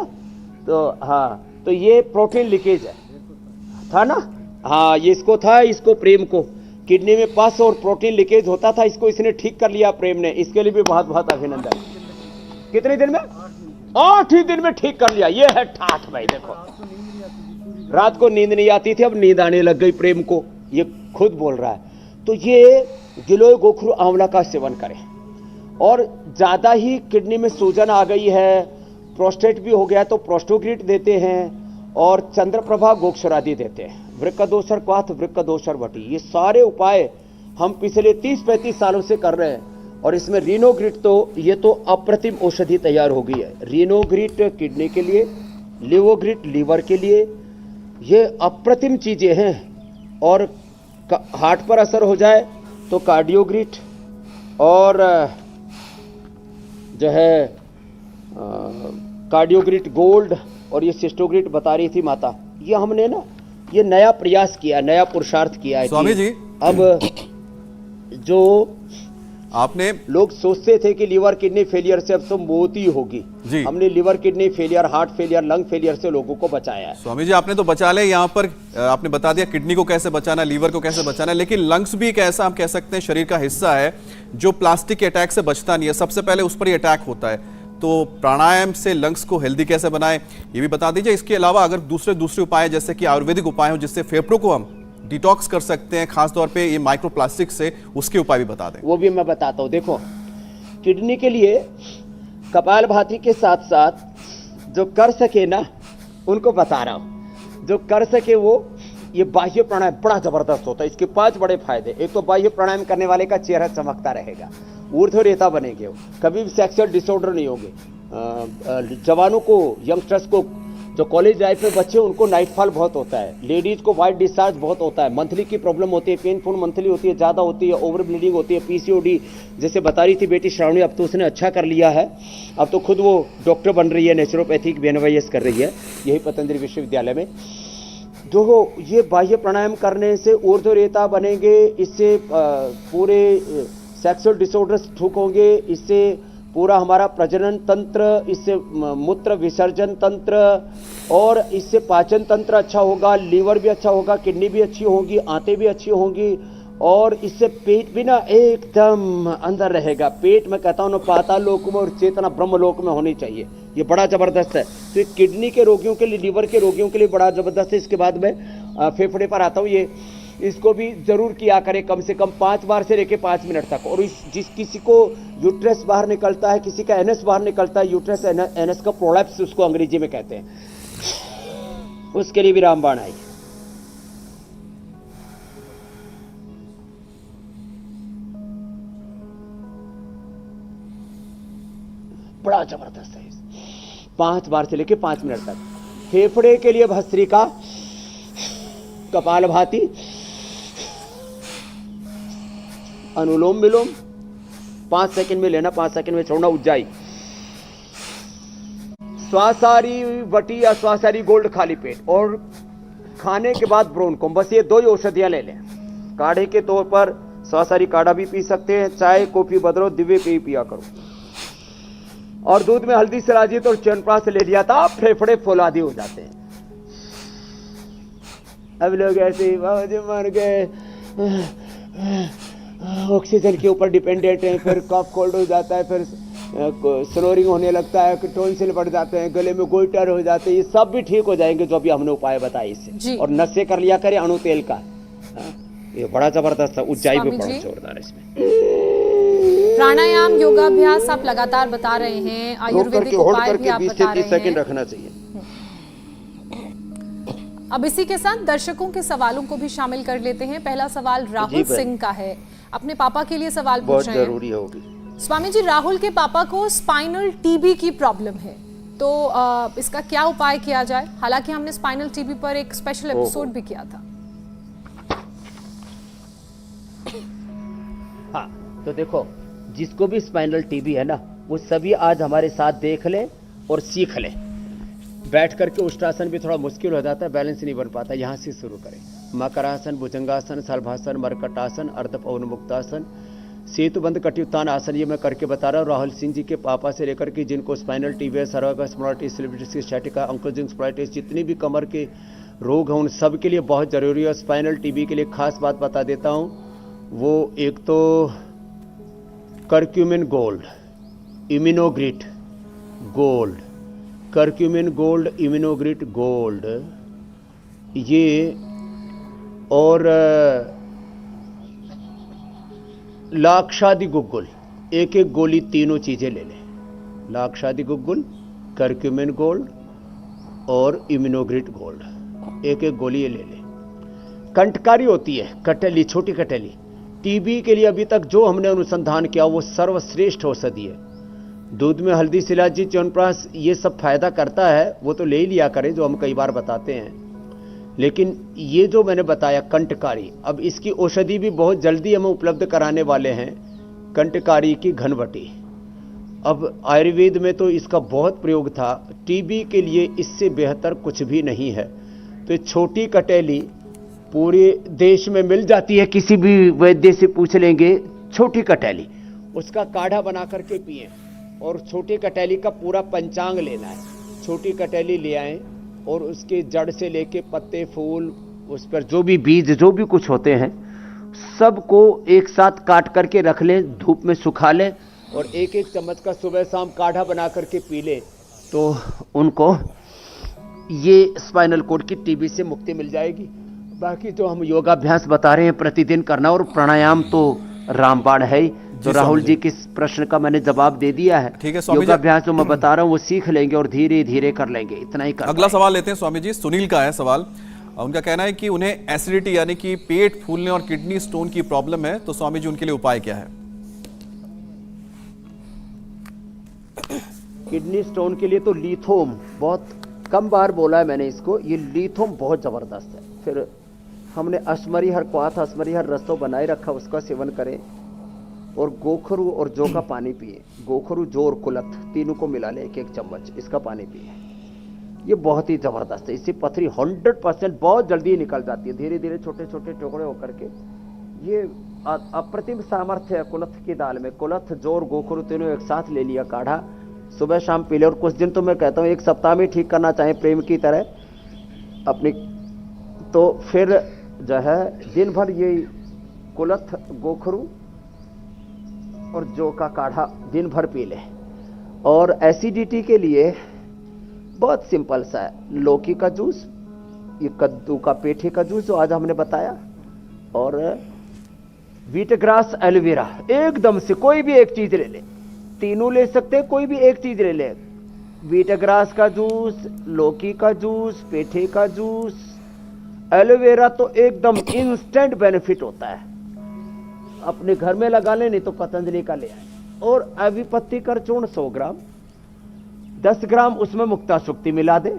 तो हाँ, तो ये प्रोटीन लीकेज है, था ना। हाँ, ये इसको था, इसको प्रेम को किडनी में पस और प्रोटीन लीकेज होता था, इसको इसने ठीक कर लिया प्रेम ने। इसके लिए भी बहुत बहुत अभिनंदन। कितने दिन में? 8 ही दिन में ठीक कर लिया। ये है ठाठ भाई। देखो, रात को नींद नहीं आती थी, अब नींद आने लग गई प्रेम को, ये खुद बोल रहा है। तो ये गिलोय गोखरू आंवला का सेवन करें। और ज्यादा ही किडनी में सूजन आ गई है, प्रोस्टेट भी हो गया, तो प्रोस्टोग्रिट देते हैं, और चंद्रप्रभा गोक्षरादि देते हैं। वृक्कदोषर क्वाथ, वृक्कदोषर वटी, ये सारे उपाय हम पिछले 30-35 सालों से कर रहे हैं। और इसमें रीनोग्रिट, तो ये तो अप्रतिम औषधि तैयार हो गई है। रीनोग्रिट किडनी के लिए, लिवोग्रिट लीवर के लिए, ये अप्रतिम चीजें हैं। और हार्ट पर असर हो जाए तो कार्डियोग्रिट, और जो है कार्डियोग्रिड गोल्ड और ये सिस्टोग्रिड बता रही थी माता, ये हमने ना ये नया प्रयास किया, नया पुरुषार्थ किया है। स्वामी जी, अब जो आपने लोग सोचते थे कि लीवर किडनी फेलियर से अब तो मौत ही होगी, हमने liver kidney failure, heart failure, lung failure से लोगों को बचाया है। स्वामी जी, आपने तो बचा ले, यहाँ पर आपने बता दिया किडनी को कैसे बचाना, लीवर को कैसे बचाना, लेकिन लंग्स भी एक ऐसा हम कह सकते हैं शरीर का हिस्सा है जो प्लास्टिक के अटैक से बचता नहीं है, सबसे पहले उस पर ही अटैक होता है। तो प्राणायाम से लंग्स को हेल्दी कैसे बनाएं ये भी बता दीजिए। इसके अलावा अगर दूसरे उपाय जैसे कि आयुर्वेदिक उपाय हो जिससे फेफड़ों को हम डिटॉक्स कर सकते हैं, खासतौर पे ये माइक्रोप्लास्टिक से, उसके उपाय भी बता दें। वो भी मैं बताता हूँ। देखो, किडनी के लिए कपालभाति के साथ साथ जो कर सके ना उनको बता रहा हूँ, जो कर सके वो ये बाह्य प्राणायाम बड़ा जबरदस्त होता है। इसके 5 बड़े फायदे। एक तो बाह्य प्राणायाम करने वाले का चेहरा चमकता रहेगा, ऊर्ध्वरेता बनेंगे, वो कभी भी सेक्सुअल डिसऑर्डर नहीं होंगे। जवानों को, यंगस्टर्स को, जो कॉलेज लाइफ में बच्चे उनको नाइटफॉल बहुत होता है, लेडीज को वाइट डिस्चार्ज बहुत होता है, मंथली की प्रॉब्लम होती है, पेनफुल मंथली होती है, ज्यादा होती है, ओवर ब्लीडिंग होती है, पीसीओडी जैसे बता रही थी बेटी श्रावणी, अब तो उसने अच्छा कर लिया है, अब तो खुद वो डॉक्टर बन रही है, नेचुरोपैथिक BNYS कर रही है, यही पतंजलि विश्वविद्यालय में। जो ये बाह्य प्राणायाम करने से ऊर्ध्वरेता बनेंगे, इससे पूरे सेक्सुअल डिसऑर्डर्स ठीक होंगे, इससे पूरा हमारा प्रजनन तंत्र, इससे मूत्र विसर्जन तंत्र और इससे पाचन तंत्र अच्छा होगा, लीवर भी अच्छा होगा, किडनी भी अच्छी होगी, आंतें भी अच्छी होंगी और इससे पेट भी ना एकदम अंदर रहेगा। पेट में कहता हूँ ना पाताल लोक में और चेतना ब्रह्म लोक में होनी चाहिए, ये बड़ा जबरदस्त है। तो किडनी के रोगियों के लिए, लीवर के रोगियों के लिए बड़ा जबरदस्त है। इसके बाद में फेफड़े पर आता हूँ, ये इसको भी जरूर किया करें कम से कम 5 बार से लेके 5 मिनट तक। और जिस किसी को यूट्रस बाहर निकलता है, किसी का एनएस बाहर निकलता है, यूट्रस एनएस का प्रोलैप्स उसको अंग्रेजी में कहते हैं, उसके लिए भी रामबाण आई। बड़ा जबरदस्त है, 5 बार से लेके 5 मिनट तक। फेफड़े के लिए भस्त्रिका, कपालभाति, अनुलोम विलोम 5 सेकंड में लेना, 5 सेकंड में छोड़ना, उज्जाई, श्वासारी वटी या श्वासारी गोल्ड खाली पेट और खाने के बाद ब्रोनकोम, बस ये 2 ही औषधियां ले लें। काढ़े के तौर पर श्वासारी काढ़ा भी पी सकते हैं, चाय कॉफी बदलो, दिव्य पेय पिया करो। और दूध में हल्दी सराजित और च्यवनप्राश ले लिया था, फेफड़े फौलादी हो जाते हैं। अब लोग ऐसे ही मर गए, ऑक्सीजन के ऊपर डिपेंडेंट है, फिर कफ कोल्ड हो जाता है, फिर स्नोरिंग होने लगता है, टॉन्सिल बढ़ जाते हैं, गले में गोइटर हो जाते हैं, ये सब भी ठीक हो जाएंगे जो अभी हमने उपाय बताए इससे। और नशे कर लिया करें अणु तेल का, ये बड़ा जबरदस्त है। उज्जाई भी बड़ा जोरदार है इसमें। प्राणायाम, योगाभ्यास आप लगातार बता रहे हैं, आयुर्वेदिक उपाय भी आप बता रहे हैं। 20 से 30 सेकंड रखना चाहिए। अब इसी के साथ दर्शकों के सवालों को भी शामिल कर लेते हैं। पहला सवाल राहुल सिंह का है, अपने पापा के लिए सवाल पूछ रहे हैं। जरूरी होगी। स्वामी जी, राहुल के पापा को स्पाइनल टीबी की प्रॉब्लम है, तो इसका क्या उपाय किया जाए? हालांकि हमने स्पाइनल टीबी पर एक स्पेशल एपिसोड भी किया था। हाँ, तो देखो, जिसको भी स्पाइनल टीबी है ना, वो सभी आज हमारे साथ देख ले और सीख ले। बैठ करके उष्टासन भी थोड़ा मुश्किल हो जाता है, बैलेंस नहीं बन पाता, यहाँ से शुरू करें। मकरासन, भुजंगासन, सलभासन, मरकटासन, अर्धपवन मुक्तासन, सेतुबंध कटियुत्थान आसन, ये मैं करके बता रहा हूँ। राहुल सिंह जी के पापा से लेकर के जिनको स्पाइनल टीबी है, सर्वाइकल स्पॉन्डिलोसिस, सिलिब्रिटिस स्टैटिका, एंकिलोजिंग स्पॉन्डिलाइटिस, जितनी भी कमर के रोग हैं उन सब के लिए बहुत जरूरी है। स्पाइनल टीबी के लिए खास बात बता देता हूँ, वो एक तो curcumin gold, Immunogrit gold, curcumin gold, Immunogrit gold, ये और लाक्षादि गुग्गुल, एक एक गोली, तीनों चीजें ले लें। लाक्षादि गुग्गुल, करक्यूमिन गोल्ड और इम्यूनोग्रिट गोल्ड, एक एक गोली ये ले लें। कंटकारी होती है कटली, छोटी कटली, टीबी के लिए अभी तक जो हमने अनुसंधान किया वो सर्वश्रेष्ठ औषधि है। दूध में हल्दी, शिलाजीत, च्यवनप्राश ये सब फायदा करता है, वो तो ले ही लिया करें, जो हम कई बार बताते हैं। लेकिन ये जो मैंने बताया कंटकारी, अब इसकी औषधि भी बहुत जल्दी हम उपलब्ध कराने वाले हैं। कंटकारी की घनवटी अब आयुर्वेद में तो इसका बहुत प्रयोग था। टीबी के लिए इससे बेहतर कुछ भी नहीं है। तो छोटी कटेली पूरे देश में मिल जाती है, किसी भी वैद्य से पूछ लेंगे, छोटी कटेली, उसका काढ़ा बना करके पिए। और छोटी कटेली का पूरा पंचांग लेना है। छोटी कटेली ले आएं और उसके जड़ से लेके पत्ते, फूल, उस पर जो भी बीज, जो भी कुछ होते हैं, सबको एक साथ काट करके रख लें, धूप में सुखा लें और एक एक चम्मच का सुबह शाम काढ़ा बना करके पी लें, तो उनको ये स्पाइनल कोड की टीबी से मुक्ति मिल जाएगी। बाकी जो हम योगाभ्यास बता रहे हैं प्रतिदिन करना, और प्राणायाम तो रामबाण है। तो राहुल जी के प्रश्न का मैंने जवाब दे दिया है। ठीक है स्वामी जी, योगाभ्यास जो मैं बता रहा हूँ वो सीख लेंगे और धीरे धीरे कर लेंगे, इतना ही कर। अगला सवाल लेते हैं स्वामी जी। सुनील का है सवाल। उनका कहना है कि उन्हें एसिडिटी यानी कि पेट फूलने और किडनी स्टोन की प्रॉब्लम है, तो स्वामी जी उनके लिए उपाय क्या है? किडनी स्टोन के लिए तो लीथोम, बहुत कम बार बोला है मैंने इसको, ये लीथोम बहुत जबरदस्त है। फिर हमने अश्मरी हर क्वाथ, अश्मरी हर रसो बनाए रखा, उसका सेवन करें। और गोखरू और जौ का पानी पिए। गोखरू, जौ और कुलथ तीनों को मिला ले, एक एक चम्मच इसका पानी पिए। ये बहुत ही जबरदस्त है। इससे पथरी 100% बहुत जल्दी निकल जाती है, धीरे धीरे छोटे छोटे टुकड़े होकर के। ये अप्रतिम सामर्थ्य है कुलथ की दाल में। कुलथ, जौ और गोखरू तीनों एक साथ ले लिया काढ़ा, सुबह शाम पी ले। और कुछ दिन तो मैं कहता हूँ 1 सप्ताह में ठीक करना चाहें प्रेम की तरह अपनी, तो फिर जो है दिन भर ये कुलथ, गोखरू और जौ का काढ़ा दिन भर पी ले। और एसिडिटी के लिए बहुत सिंपल सा है, लौकी का जूस, ये कद्दू का पेठे का जूस जो आज हमने बताया, और व्हीट ग्रास, एलोवेरा, एकदम से कोई भी एक चीज ले ले, तीनों ले सकते हैं, कोई भी एक चीज ले ले। व्हीट ग्रास का जूस, लौकी का जूस, पेठे का जूस, एलोवेरा तो एकदम इंस्टेंट बेनिफिट होता है। अपने घर में लगा ले, नहीं तो पतंजलि का ले आए। और अविपत्ति कर चूर्ण 100 ग्राम, 10 ग्राम उसमें मुक्ता शुक्ति मिला दे,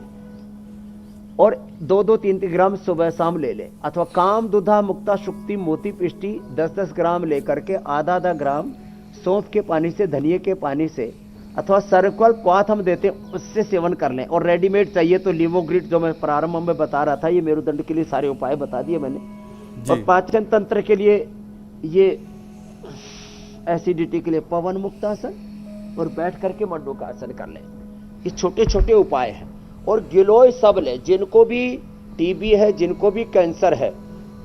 और 2-2, 3-3 ग्राम सुबह शाम ले ले। अथवा काम दुधा मुक्ता शुक्ति मोती पिष्टी 10-10 ग्राम लेकर के आधा ग्राम सौंफ के पानी से, धनिये के पानी से, अथवा सर्कल क्वाथ हम देते हैं, उससे सेवन कर लें। और रेडीमेड चाहिए तो लीवोग्रिड, जो मैं प्रारंभ में बता रहा था, ये मेरुदंड के लिए सारे उपाय बता दिए मैंने। और पाचन तंत्र के लिए ये एसिडिटी के लिए पवन मुक्तासन, और बैठ करके मंडूकासन कर लें। ये छोटे छोटे उपाय हैं। और गिलोय सब ले, जिनको भी टीबी है, जिनको भी कैंसर है,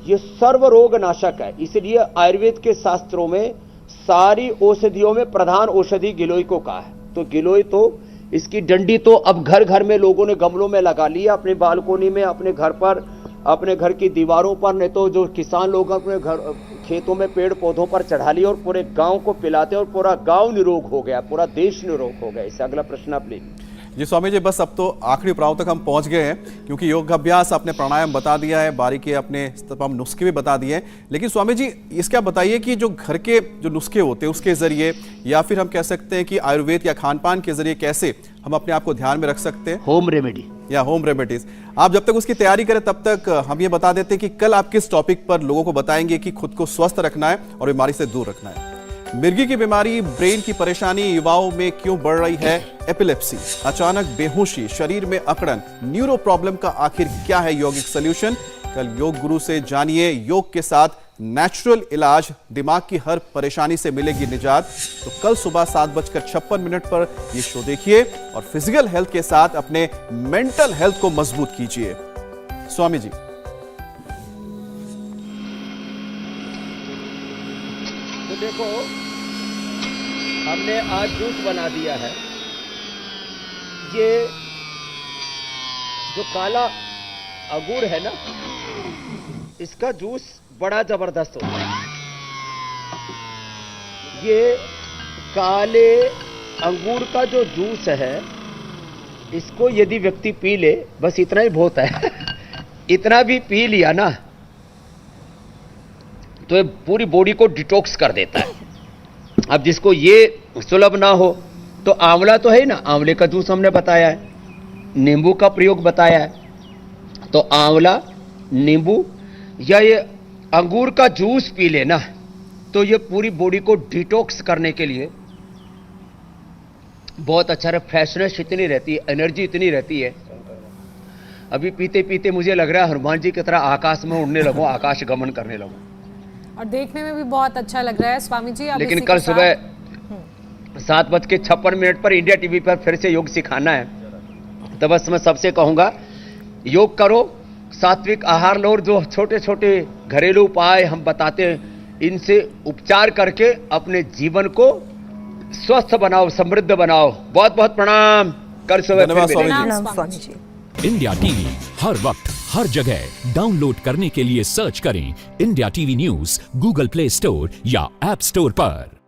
ये सर्व रोग नाशक है। इसलिए आयुर्वेद के शास्त्रों में सारी औषधियों में प्रधान औषधि गिलोय को कहा है। तो गिलोय तो इसकी डंडी तो अब घर घर में लोगों ने गमलों में लगा लिया, अपने बालकोनी में, अपने घर पर, अपने घर की दीवारों पर, नहीं तो जो किसान लोग अपने घर खेतों में पेड़ पौधों पर चढ़ा लिया, और पूरे गांव को पिलाते, और पूरा गांव निरोग हो गया, पूरा देश निरोग हो गया। इससे अगला प्रश्न आप लीजिए। जी स्वामी जी, बस अब तो आखिरी पड़ाव तक हम पहुंच गए हैं, क्योंकि योगाभ्यास आपने प्राणायाम बता दिया है, बारीकी अपने तमाम नुस्खे भी बता दिए हैं। लेकिन स्वामी जी इसका बताइए कि जो घर के जो नुस्खे होते हैं उसके जरिए, या फिर हम कह सकते हैं कि आयुर्वेद या खान पान के जरिए कैसे हम अपने आप को ध्यान में रख सकते हैं? होम रेमेडी या होम रेमेडीज। आप जब तक उसकी तैयारी करें तब तक हम ये बता देते हैं कि कल आप किस टॉपिक पर लोगों को बताएंगे कि खुद को स्वस्थ रखना है और बीमारी से दूर रखना है। मिर्गी की बीमारी, ब्रेन की परेशानी युवाओं में क्यों बढ़ रही है, एपिलेप्सी, अचानक बेहोशी, शरीर में अकड़न, न्यूरो प्रॉब्लम का आखिर क्या है यौगिक सॉल्यूशन? कल योग गुरु से जानिए योग के साथ नेचुरल इलाज, दिमाग की हर परेशानी से मिलेगी निजात। तो कल सुबह 7:56 पर यह शो देखिए और फिजिकल हेल्थ के साथ अपने मेंटल हेल्थ को मजबूत कीजिए। स्वामी जी, तो देखो हमने आज जूस बना दिया है। ये जो काला अंगूर है ना, इसका जूस बड़ा जबरदस्त होता है। ये काले अंगूर का जो जूस है, इसको यदि व्यक्ति पी ले, बस इतना ही बहुत है इतना भी पी लिया ना तो ये पूरी बॉडी को डिटॉक्स कर देता है। अब जिसको ये सुलभ ना हो तो आंवला तो है ना, आंवले का जूस हमने बताया है, नींबू का प्रयोग बताया है। तो आंवला, नींबू या ये अंगूर का जूस पी लेना, तो ये पूरी बॉडी को डिटॉक्स करने के लिए बहुत अच्छा रहा, फ्रेशनेस इतनी रहती है, एनर्जी इतनी रहती है। अभी पीते पीते मुझे लग रहा है हनुमान जी की तरह आकाश में उड़ने लगूं, आकाश गमन करने लगूं। और देखने में भी बहुत अच्छा लग रहा है स्वामी जी। अब लेकिन इसी कल के साथ- सुबह 7:56 पर इंडिया टीवी पर फिर से योग सिखाना है, तो बस मैं सबसे कहूंगा योग करो, सात्विक आहार लो, और जो छोटे छोटे घरेलू उपाय हम बताते हैं इनसे उपचार करके अपने जीवन को स्वस्थ बनाओ, समृद्ध बनाओ। बहुत बहुत प्रणाम। कल सुबह धन्यवाद फिर मिलेंगे। प्रणाम प्रणाम स्वामी स्वामी जी। जी। इंडिया टीवी हर वक्त हर जगह डाउनलोड करने के लिए सर्च करें India TV news Google play store या ऐप स्टोर पर।